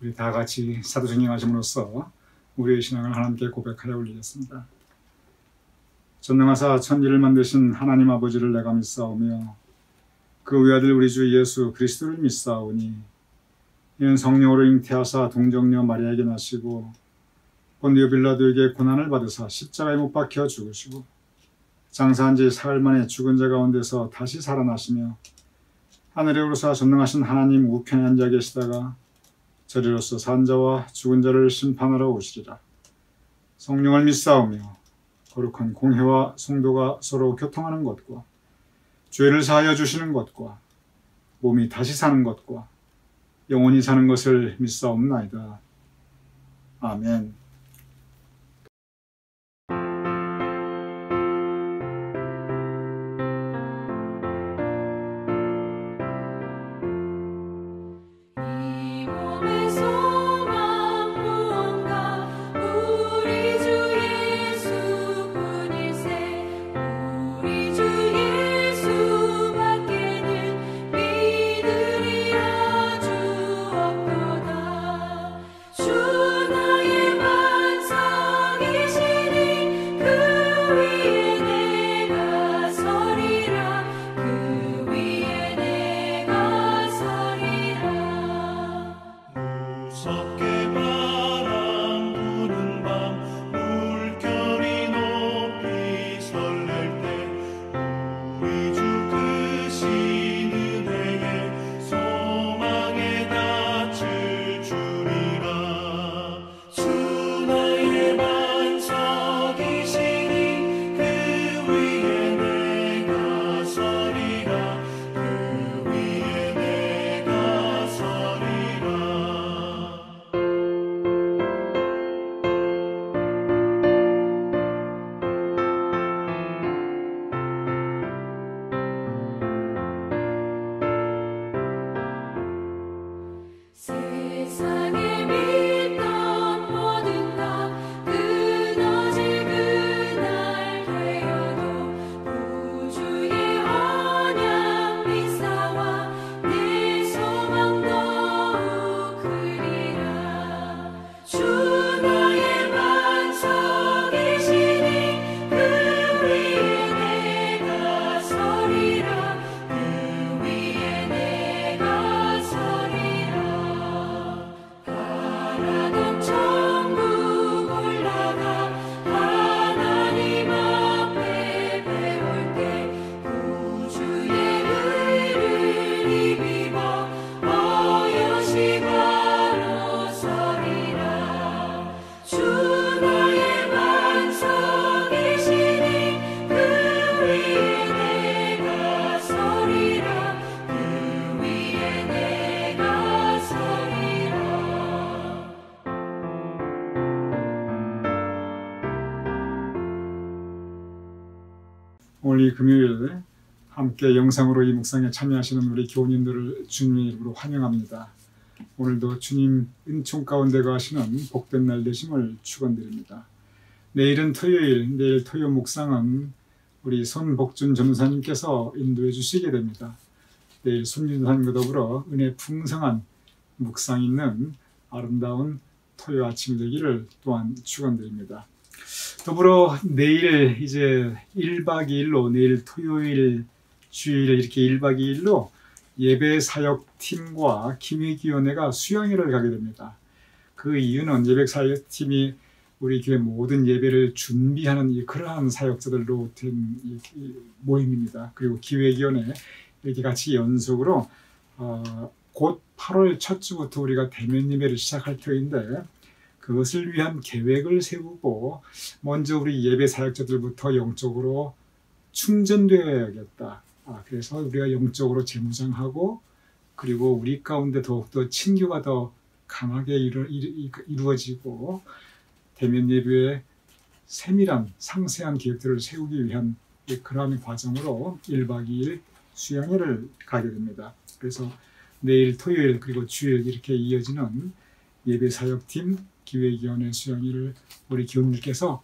우리 다 같이 사도행전 하심으로써 우리의 신앙을 하나님께 고백하여 올리겠습니다. 전능하사 천지를 만드신 하나님 아버지를 내가 믿사오며 그 외아들 우리 주 예수 그리스도를 믿사오니 이는 성령으로 잉태하사 동정녀 마리아에게 나시고 본디오 빌라도에게 고난을 받으사 십자가에 못 박혀 죽으시고 장사한 지 사흘 만에 죽은 자 가운데서 다시 살아나시며 하늘에 오르사 전능하신 하나님 우편에 앉아 계시다가 저리로서 산 자와 죽은 자를 심판하러 오시리라. 성령을 믿사오며 거룩한 공회와 성도가 서로 교통하는 것과 죄를 사하여 주시는 것과 몸이 다시 사는 것과 영원히 사는 것을 믿사옵나이다. 아멘. 오늘 이 금요일 함께 영상으로 이 묵상에 참여하시는 우리 교우님들을 주님의 이름으로 환영합니다. 오늘도 주님 은총 가운데 거하시는 복된 날 되심을 축원드립니다. 내일은 토요일, 내일 토요 묵상은 우리 손복준 전도사님께서 인도해 주시게 됩니다. 내일 손전도사님과 더불어 은혜 풍성한 묵상 있는 아름다운 토요 아침이 되기를 또한 축원드립니다. 더불어 내일 이제 1박 2일로 내일 토요일 주일 이렇게 1박 2일로 예배사역팀과 기획위원회가 수양회를 가게 됩니다. 그 이유는 예배사역팀이 우리 교회 모든 예배를 준비하는 그러한 사역자들로 된 모임입니다. 그리고 기획위원회 이렇게 같이 연속으로 곧 8월 첫 주부터 우리가 대면 예배를 시작할 터인데 그것을 위한 계획을 세우고 먼저 우리 예배 사역자들부터 영적으로 충전되어야겠다. 그래서 우리가 영적으로 재무장하고 그리고 우리 가운데 더욱더 친교가 더 강하게 이루어지고 대면 예배의 세밀한 상세한 계획들을 세우기 위한 그러한 과정으로 1박 2일 수양회를 가게 됩니다. 그래서 내일 토요일 그리고 주일 이렇게 이어지는 예배사역팀 기획위원회 수양회를 우리 기원님께서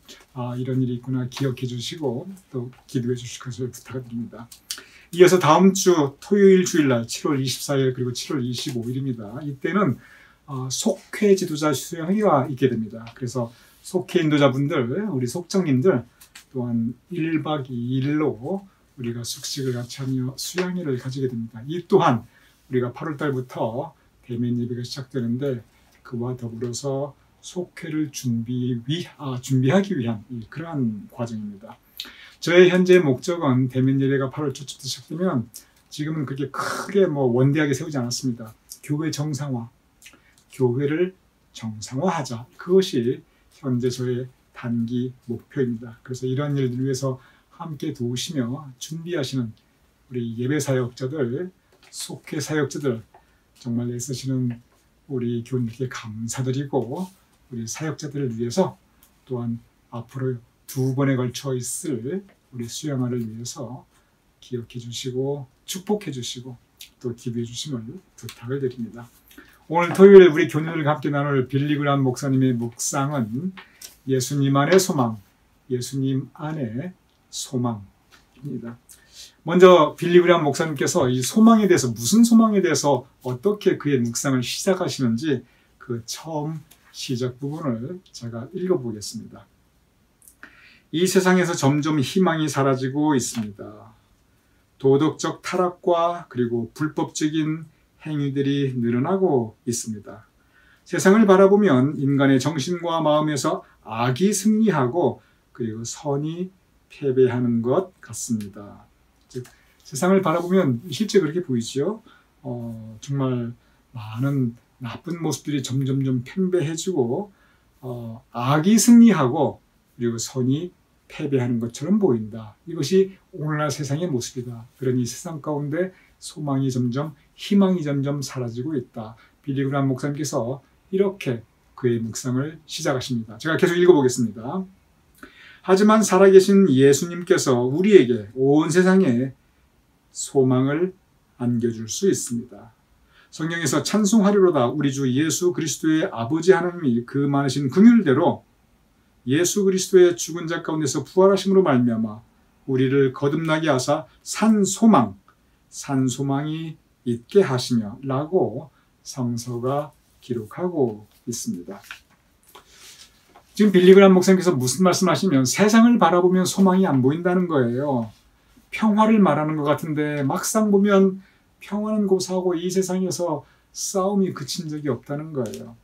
이런 일이 있구나 기억해 주시고 또 기도해 주실 것을 부탁드립니다. 이어서 다음 주 토요일 주일날 7월 24일 그리고 7월 25일입니다. 이때는 속회 지도자 수양회가 있게 됩니다. 그래서 속회 인도자분들, 우리 속정님들 또한 1박 2일로 우리가 숙식을 같이 하며 수양회를 가지게 됩니다. 이 또한 우리가 8월 달부터 대면 예배가 시작되는데 그와 더불어서 속회를 준비하기 위한 그러한 과정입니다. 저의 현재 목적은 대면 예배가 8월 초부터 시작되면 지금은 그렇게 크게 원대하게 세우지 않았습니다. 교회 정상화, 교회를 정상화하자. 그것이 현재 저의 단기 목표입니다. 그래서 이러한 일들을 위해서 함께 도우시며 준비하시는 우리 예배 사역자들, 속회 사역자들 정말 애쓰시는 우리 교인들께 감사드리고 우리 사역자들을 위해서 또한 앞으로 2번에 걸쳐 있을 우리 수양화를 위해서 기억해 주시고 축복해 주시고 또 기도해 주심을 부탁을 드립니다. 오늘 토요일 우리 교인들과 함께 나눌 빌리그람 목사님의 묵상은 예수님 안의 소망, 예수님 안의 소망입니다. 먼저 빌리그람 목사님께서 이 소망에 대해서 무슨 소망에 대해서 어떻게 그의 묵상을 시작하시는지 그 처음 시작 부분을 제가 읽어보겠습니다. 이 세상에서 점점 희망이 사라지고 있습니다. 도덕적 타락과 그리고 불법적인 행위들이 늘어나고 있습니다. 세상을 바라보면 인간의 정신과 마음에서 악이 승리하고 그리고 선이 패배하는 것 같습니다. 즉, 세상을 바라보면 실제 그렇게 보이죠. 정말 많은 나쁜 모습들이 점점점 팽배해지고 악이 승리하고 그리고 선이 패배하는 것처럼 보인다. 이것이 오늘날 세상의 모습이다. 그러니 세상 가운데 소망이 점점, 희망이 점점 사라지고 있다. 빌리그람 목사님께서 이렇게 그의 묵상을 시작하십니다. 제가 계속 읽어보겠습니다. 하지만 살아계신 예수님께서 우리에게 온 세상에 소망을 안겨줄 수 있습니다. 성경에서 찬송하리로다 우리 주 예수 그리스도의 아버지 하나님이 그 많으신 긍휼대로 예수 그리스도의 죽은 자 가운데서 부활하심으로 말미암아 우리를 거듭나게 하사 산 소망이 있게 하시며 라고 성서가 기록하고 있습니다. 지금 빌리그람 목사님께서 무슨 말씀하시면 세상을 바라보면 소망이 안 보인다는 거예요. 평화를 말하는 것 같은데 막상 보면 평화는 고사하고 이 세상에서 싸움이 그친 적이 없다는 거예요.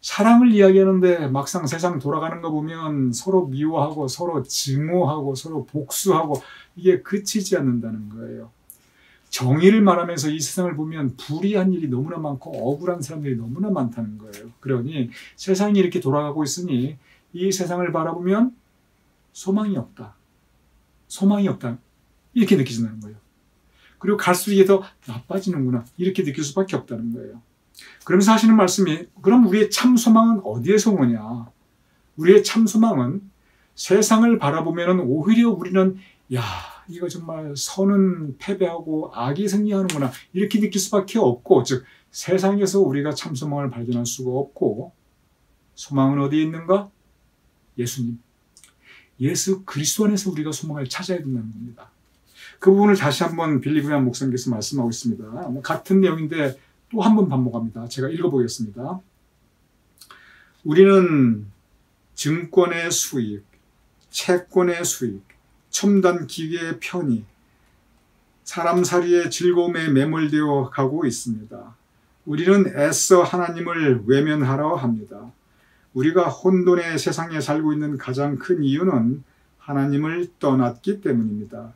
사랑을 이야기하는데 막상 세상 돌아가는 거 보면 서로 미워하고 서로 증오하고 서로 복수하고 이게 그치지 않는다는 거예요. 정의를 말하면서 이 세상을 보면 불의한 일이 너무나 많고 억울한 사람들이 너무나 많다는 거예요. 그러니 세상이 이렇게 돌아가고 있으니 이 세상을 바라보면 소망이 없다. 소망이 없다. 이렇게 느껴진다는 거예요. 그리고 갈수록 이게 더 나빠지는구나. 이렇게 느낄 수밖에 없다는 거예요. 그러면서 하시는 말씀이 그럼 우리의 참 소망은 어디에서 오느냐? 우리의 참 소망은 세상을 바라보면 오히려 우리는 이거 정말 선은 패배하고 악이 승리하는구나 이렇게 느낄 수밖에 없고 즉 세상에서 우리가 참 소망을 발견할 수가 없고 소망은 어디에 있는가? 예수님. 예수 그리스도 안에서 우리가 소망을 찾아야 된다는 겁니다. 그 부분을 다시 한번 빌리그람 목사님께서 말씀하고 있습니다. 같은 내용인데 또 한 번 반복합니다. 제가 읽어보겠습니다. 우리는 증권의 수익, 채권의 수익, 첨단 기계의 편의, 사람살이의 즐거움에 매몰되어 가고 있습니다. 우리는 애써 하나님을 외면하려 합니다. 우리가 혼돈의 세상에 살고 있는 가장 큰 이유는 하나님을 떠났기 때문입니다.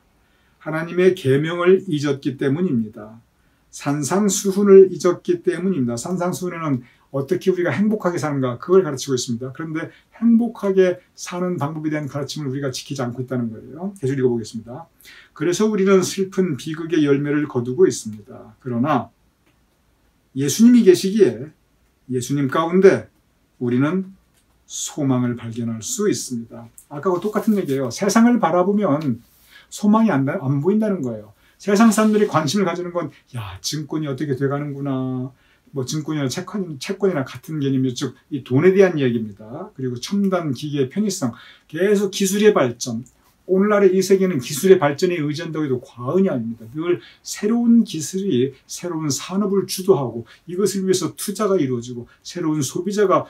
하나님의 계명을 잊었기 때문입니다. 산상수훈을 잊었기 때문입니다. 산상수훈에는 어떻게 우리가 행복하게 사는가 그걸 가르치고 있습니다. 그런데 행복하게 사는 방법에 대한 가르침을 우리가 지키지 않고 있다는 거예요. 계속 읽어보겠습니다. 그래서 우리는 슬픈 비극의 열매를 거두고 있습니다. 그러나 예수님이 계시기에 예수님 가운데 우리는 소망을 발견할 수 있습니다. 아까와 똑같은 얘기예요. 세상을 바라보면 소망이 안 보인다는 거예요. 세상 사람들이 관심을 가지는 건 증권이 어떻게 돼가는구나. 증권이나 채권이나 같은 개념이죠. 즉, 이 돈에 대한 이야기입니다. 그리고 첨단 기기의 편의성, 계속 기술의 발전, 오늘날의 이 세계는 기술의 발전에 의지한다고 해도 과언이 아닙니다. 늘 새로운 기술이 새로운 산업을 주도하고 이것을 위해서 투자가 이루어지고 새로운 소비자가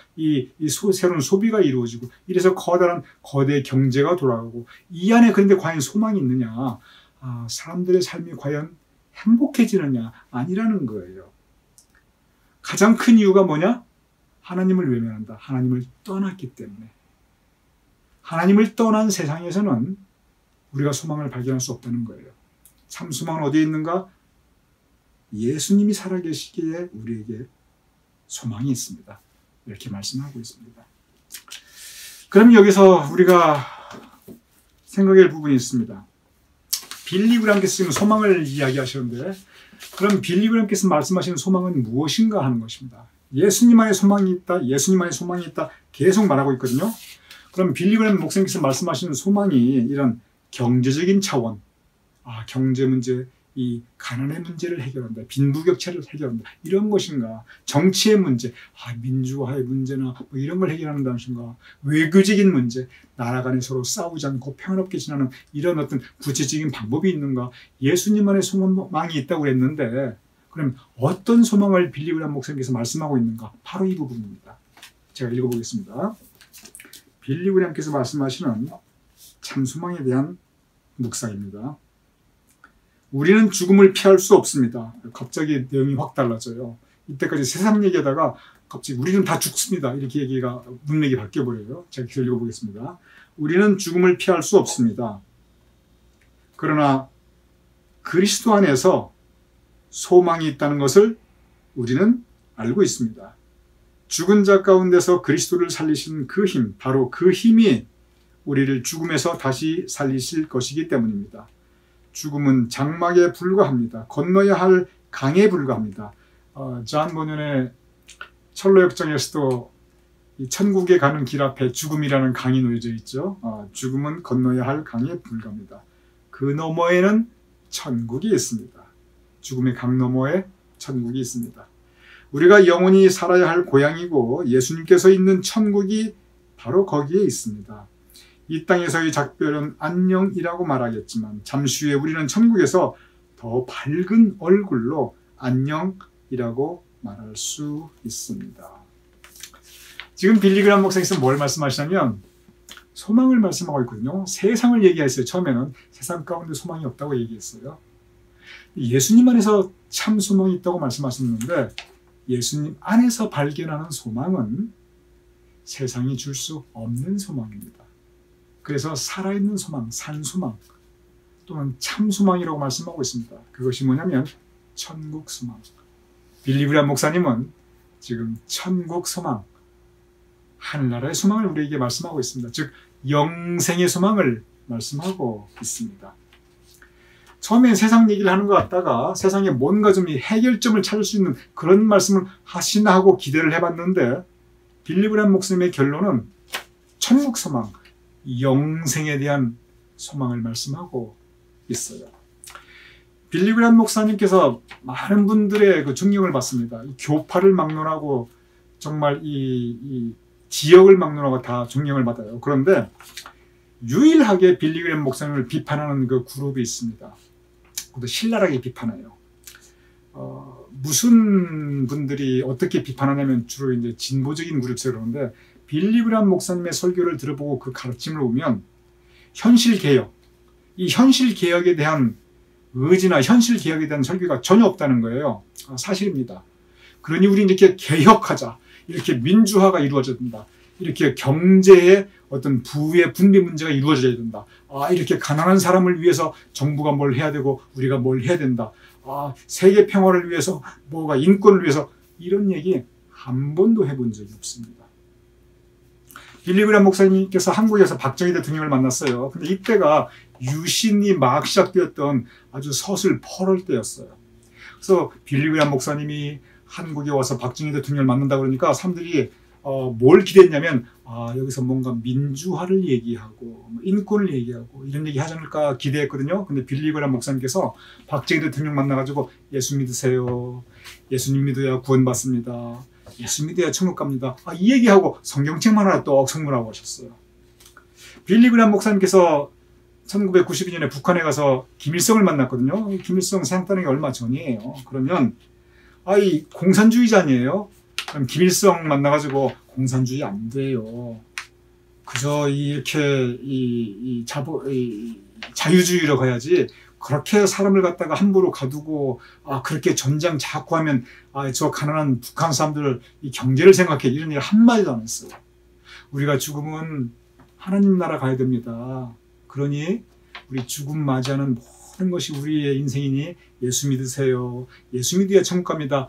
새로운 소비가 이루어지고 이래서 커다란 거대 경제가 돌아가고 이 안에 그런데 과연 소망이 있느냐? 사람들의 삶이 과연 행복해지느냐? 아니라는 거예요. 가장 큰 이유가 뭐냐? 하나님을 외면한다. 하나님을 떠났기 때문에. 하나님을 떠난 세상에서는 우리가 소망을 발견할 수 없다는 거예요. 참 소망은 어디에 있는가? 예수님이 살아계시기에 우리에게 소망이 있습니다. 이렇게 말씀하고 있습니다. 그럼 여기서 우리가 생각할 부분이 있습니다. 빌리 그램께서 지금 소망을 이야기하셨는데 그럼 빌리 그램께서 말씀하시는 소망은 무엇인가 하는 것입니다. 예수님 안에 소망이 있다. 예수님 안에 소망이 있다. 계속 말하고 있거든요. 그럼 빌리 그램 목사님께서 말씀하시는 소망이 이런 경제적인 차원, 경제 문제, 이 가난의 문제를 해결한다, 빈부격차를 해결한다, 이런 것인가? 정치의 문제, 민주화의 문제나 뭐 이런 걸 해결하는 것인가? 외교적인 문제, 나라 간에 서로 싸우지 않고 평화롭게 지나는 이런 어떤 구체적인 방법이 있는가? 예수님만의 소망이 있다고 그랬는데, 그럼 어떤 소망을 빌리 그램 목사님께서 말씀하고 있는가? 바로 이 부분입니다. 제가 읽어보겠습니다. 빌리 그램께서 말씀하시는 참 소망에 대한 묵상입니다. 우리는 죽음을 피할 수 없습니다. 갑자기 내용이 확 달라져요. 이때까지 세상 얘기하다가 갑자기 우리는 다 죽습니다. 이렇게 얘기가 문맥이 바뀌어버려요. 제가 계속 읽어보겠습니다. 우리는 죽음을 피할 수 없습니다. 그러나 그리스도 안에서 소망이 있다는 것을 우리는 알고 있습니다. 죽은 자 가운데서 그리스도를 살리신 그 힘, 바로 그 힘이 우리를 죽음에서 다시 살리실 것이기 때문입니다. 죽음은 장막에 불과합니다. 건너야 할 강에 불과합니다. 존 버년의 철로역정에서도 이 천국에 가는 길 앞에 죽음이라는 강이 놓여져 있죠. 죽음은 건너야 할 강에 불과합니다. 그 너머에는 천국이 있습니다. 죽음의 강 너머에 천국이 있습니다. 우리가 영원히 살아야 할 고향이고 예수님께서 있는 천국이 바로 거기에 있습니다. 이 땅에서의 작별은 안녕이라고 말하겠지만 잠시 후에 우리는 천국에서 더 밝은 얼굴로 안녕이라고 말할 수 있습니다. 지금 빌리 그램 목사님께서 뭘 말씀하시냐면 소망을 말씀하고 있거든요. 세상을 얘기했어요. 처음에는 세상 가운데 소망이 없다고 얘기했어요. 예수님 안에서 참 소망이 있다고 말씀하셨는데 예수님 안에서 발견하는 소망은 세상이 줄 수 없는 소망입니다. 그래서 살아있는 소망, 산소망 또는 참소망이라고 말씀하고 있습니다. 그것이 뭐냐면 천국 소망. 빌리 그램 목사님은 지금 천국 소망, 하늘나라의 소망을 우리에게 말씀하고 있습니다. 즉 영생의 소망을 말씀하고 있습니다. 처음에 세상 얘기를 하는 것 같다가 세상에 뭔가 좀 해결점을 찾을 수 있는 그런 말씀을 하시나 하고 기대를 해봤는데 빌리 그램 목사님의 결론은 천국 소망, 영생에 대한 소망을 말씀하고 있어요. 빌리 그램 목사님께서 많은 분들의 그 존경을 받습니다. 이 교파를 막론하고 정말 이 지역을 막론하고 다 존경을 받아요. 그런데 유일하게 빌리 그램 목사님을 비판하는 그 그룹이 있습니다. 그것도 신랄하게 비판해요. 무슨 분들이 어떻게 비판하냐면 주로 이제 진보적인 그룹에서 그러는데 빌리 그램 목사님의 설교를 들어보고 그 가르침을 보면 현실 개혁, 이 현실 개혁에 대한 의지나 현실 개혁에 대한 설교가 전혀 없다는 거예요. 사실입니다. 그러니 우리 이렇게 개혁하자, 이렇게 민주화가 이루어져야 된다, 이렇게 경제의 어떤 부의 분배 문제가 이루어져야 된다, 이렇게 가난한 사람을 위해서 정부가 뭘 해야 되고 우리가 뭘 해야 된다, 세계 평화를 위해서 뭐가 인권을 위해서 이런 얘기 한 번도 해본 적이 없습니다. 빌리 그램 목사님께서 한국에서 박정희 대통령을 만났어요. 근데 이때가 유신이 막 시작되었던 아주 서슬 8월 때였어요. 그래서 빌리 그램 목사님이 한국에 와서 박정희 대통령을 만난다 그러니까 사람들이 뭘 기대했냐면 여기서 뭔가 민주화를 얘기하고 인권을 얘기하고 이런 얘기 하지 않을까 기대했거든요. 근데 빌리 그램 목사님께서 박정희 대통령 만나가지고 예수 믿으세요. 예수님 믿어야 구원받습니다. 예수 믿어야 천국 갑니다. 이 얘기하고 성경책만 하나 또 선물하고 하셨어요. 빌리 그램 목사님께서 1992년에 북한에 가서 김일성을 만났거든요. 김일성 세상 떠나기 얼마 전이에요. 그러면 이 공산주의자니에요. 그럼 김일성 만나가지고 공산주의 안 돼요. 그저 이렇게 자유주의로 가야지. 그렇게 사람을 갖다가 함부로 가두고 그렇게 전장 자꾸 하면 저 가난한 북한 사람들 이 경제를 생각해 이런 일 한마디도 안 했어요. 우리가 죽으면 하나님 나라 가야 됩니다. 그러니 우리 죽음 맞이하는 모든 것이 우리의 인생이니 예수 믿으세요. 예수 믿어야 천국 갑니다.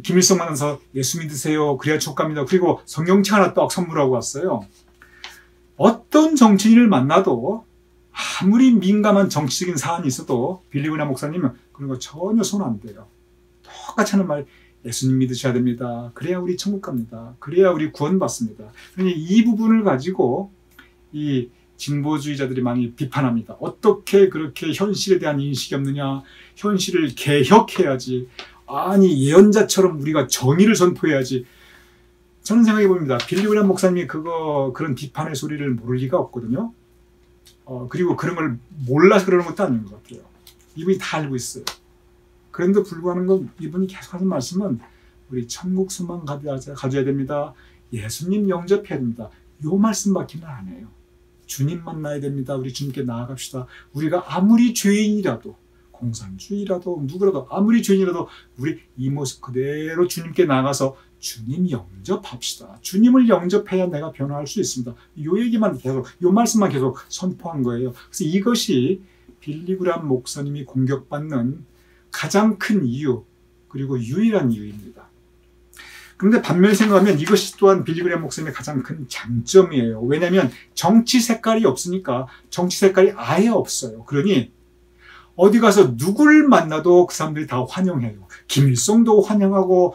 김일성 만나서 예수 믿으세요. 그래야 천국 갑니다. 그리고 성경책 하나 딱 선물하고 왔어요. 어떤 정치인을 만나도 아무리 민감한 정치적인 사안이 있어도 빌리 그레이엄 목사님은 그런 거 전혀 손 안 대요. 똑같이 하는 말, 예수님 믿으셔야 됩니다. 그래야 우리 천국 갑니다. 그래야 우리 구원받습니다. 그러니 이 부분을 가지고 이 진보주의자들이 많이 비판합니다. 어떻게 그렇게 현실에 대한 인식이 없느냐. 현실을 개혁해야지. 아니 예언자처럼 우리가 정의를 선포해야지. 저는 생각해 봅니다. 빌리 그레이엄 목사님이 그런 비판의 소리를 모를 리가 없거든요. 그리고 그런 걸 몰라서 그러는 것도 아닌 것 같아요. 이분이 다 알고 있어요. 그런데도 불구하고 이분이 계속 하는 말씀은 우리 천국 소망 가져야 됩니다. 예수님 영접해야 됩니다. 이 말씀밖에는 안 해요. 주님 만나야 됩니다. 우리 주님께 나아갑시다. 우리가 아무리 죄인이라도 공산주의라도 누구라도 아무리 죄인이라도 우리 이 모습 그대로 주님께 나가서 주님 영접합시다. 주님을 영접해야 내가 변화할 수 있습니다. 요 얘기만 계속, 요 말씀만 계속 선포한 거예요. 그래서 이것이 빌리 그레이엄 목사님이 공격받는 가장 큰 이유, 그리고 유일한 이유입니다. 그런데 반면에 생각하면 이것이 또한 빌리 그레이엄 목사님의 가장 큰 장점이에요. 왜냐하면 정치 색깔이 없으니까 정치 색깔이 아예 없어요. 그러니 어디 가서 누굴 만나도 그 사람들이 다 환영해요. 김일성도 환영하고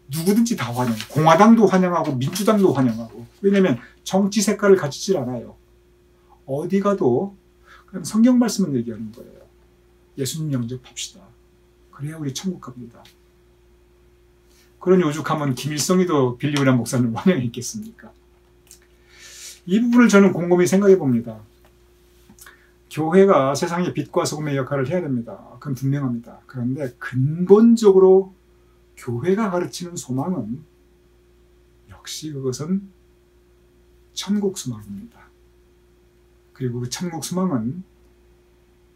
누구든지 다 환영해요. 공화당도 환영하고 민주당도 환영하고. 왜냐하면 정치 색깔을 가지질 않아요. 어디 가도 그냥 성경 말씀을 얘기하는 거예요. 예수님 영접합시다. 그래야 우리 천국 갑니다. 그러니 오죽하면 김일성이도 빌리 그레이엄 목사님을 환영했겠습니까? 이 부분을 저는 곰곰이 생각해 봅니다. 교회가 세상의 빛과 소금의 역할을 해야 됩니다. 그건 분명합니다. 그런데 근본적으로 교회가 가르치는 소망은 역시 그것은 천국 소망입니다. 그리고 그 천국 소망은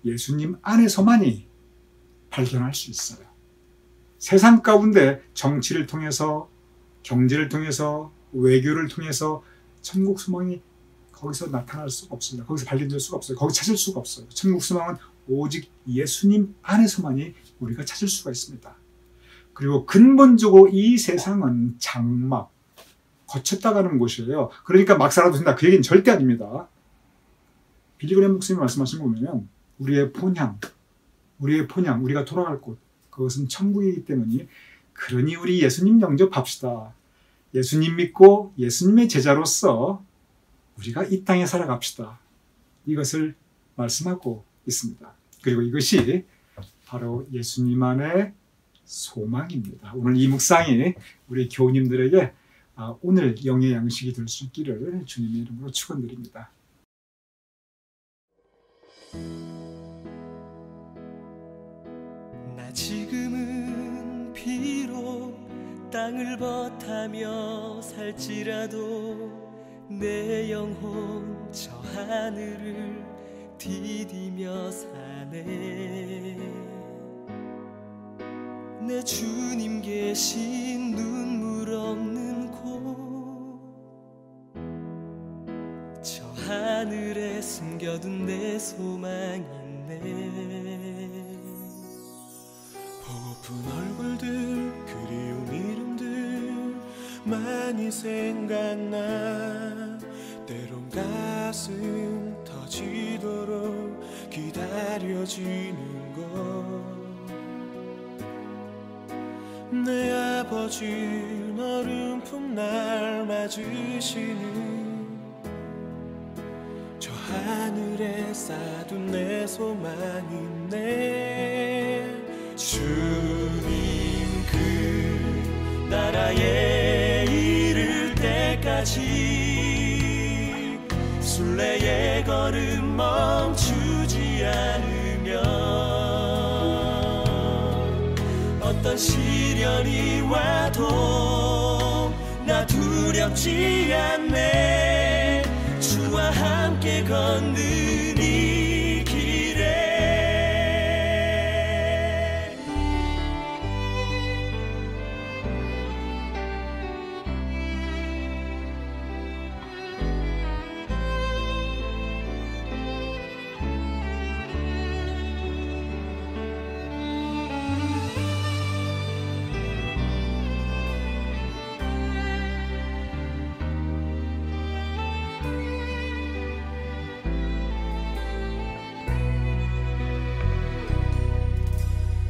예수님 안에서만이 발견할 수 있어요. 세상 가운데 정치를 통해서, 경제를 통해서, 외교를 통해서 천국 소망이 거기서 나타날 수가 없습니다. 거기서 발견될 수가 없어요. 거기 찾을 수가 없어요. 천국 소망은 오직 예수님 안에서만이 우리가 찾을 수가 있습니다. 그리고 근본적으로 이 세상은 장막, 거쳤다 가는 곳이에요. 그러니까 막 살아도 된다. 그 얘기는 절대 아닙니다. 빌리 그레이엄 목사님이 말씀하신 거 보면 우리의 본향, 우리가 돌아갈 곳, 그것은 천국이기 때문에 그러니 우리 예수님 영접합시다. 예수님 믿고 예수님의 제자로서 우리가 이 땅에 살아갑시다. 이것을 말씀하고 있습니다. 그리고 이것이 바로 예수님 안의 소망입니다. 오늘 이 묵상이 우리 교우님들에게 오늘 영의 양식이 될 수 있기를 주님의 이름으로 축원드립니다. 나 지금은 비록 땅을 버타며 살지라도 내 영혼 저 하늘을 디디며 사네. 내 주님 계신 눈물 없는 곳, 저 하늘에 숨겨둔 내 소망 있네. 보고픈 얼굴들, 그리운 이름들 많이 생각나. 때론 가슴 터지도록 기다려지는 것. 내 아버지 너른 품 날 맞으시는 저 하늘에 쌓둔 내 소망 있네. 주님 그 나라에 이를 때까지 순례의 것 걸음 멈추지 않으면 어떤 시련이 와도 나 두렵지 않네. 주와 함께 걷는 이 길에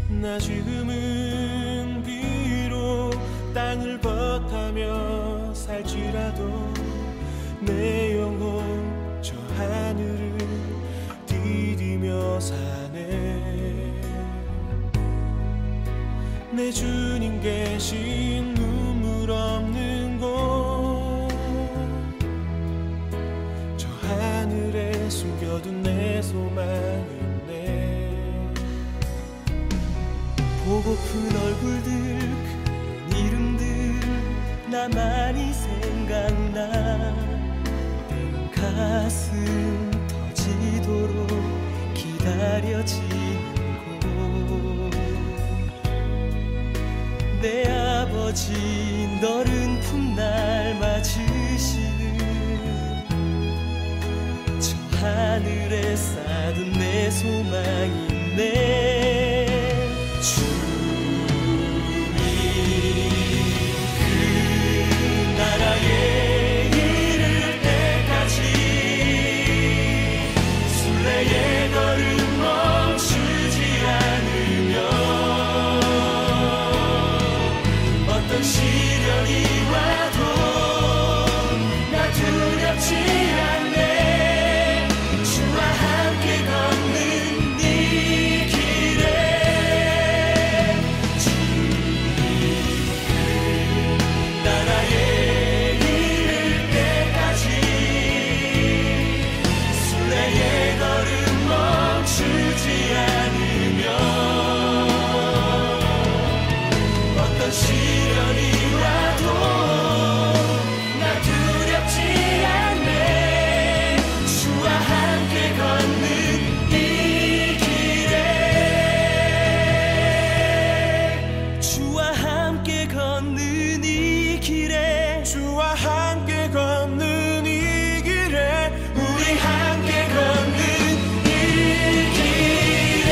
나 지금은 비록 땅을 벗하며 살지라도 내 영혼 저 하늘을 디디며 사네. 내 주님 계신 눈물 없는 곳 저 하늘에 숨겨둔 내 소망 보고픈 얼굴들 그 이름들 나만이 생각나. 때론 가슴 터지도록 기다려지는 곳 내 아버지 너른 품날 맞으시는 저 하늘에 쌓은 내 소망이 있네. 나라에 이를 때까지 순례의 걸음 멈추지 않으면 어떤 시련이 와도 나 두렵지 않네. 주와 함께 걷는 이 길에 나라의 시련이 와도 나 두렵지 않네. 주와 함께 걷는 이 길에 주와 함께 걷는 이 길에 주와 함께 걷는 이 길에 우리 함께 걷는 이 길에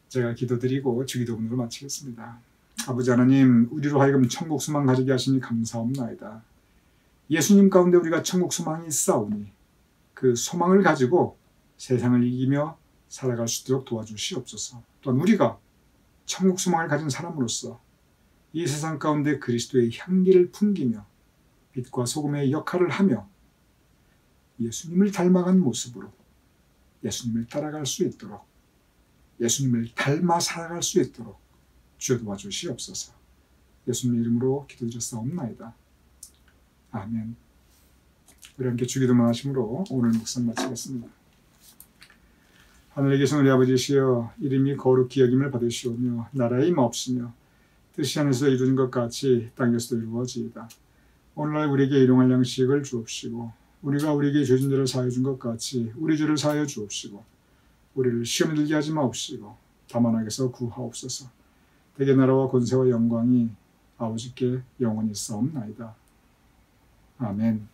제가 기도드리고 주기도문으로 마치겠습니다. 아버지 하나님, 우리로 하여금 천국 소망 가지게 하시니 감사옵나이다. 예수님 가운데 우리가 천국 소망이 있사오니 그 소망을 가지고 세상을 이기며 살아갈 수 있도록 도와주시옵소서. 또한 우리가 천국 소망을 가진 사람으로서 이 세상 가운데 그리스도의 향기를 풍기며 빛과 소금의 역할을 하며 예수님을 닮아간 모습으로 예수님을 따라갈 수 있도록, 예수님을 닮아 살아갈 수 있도록 주여 도와주시옵소서. 예수님의 이름으로 기도드렸사옵나이다. 아멘. 우리 함께 주기도문 하심으로 오늘 묵상 마치겠습니다. 하늘에 계신 우리 아버지시여, 이름이 거룩히 여김을 받으시오며 나라의 임하옵시며 뜻이 하늘에서 이루어진 것 같이 땅에서도 이루어지이다. 오늘날 우리에게 일용할 양식을 주옵시고 우리가 우리에게 죄진 죄를 사하여 준 것 같이 우리 죄를 사하여 주옵시고 우리를 시험에 들게 하지 마옵시고 다만 악에서 구하옵소서. 대개 나라와 권세와 영광이 아버지께 영원히 있사옵나이다. 아멘.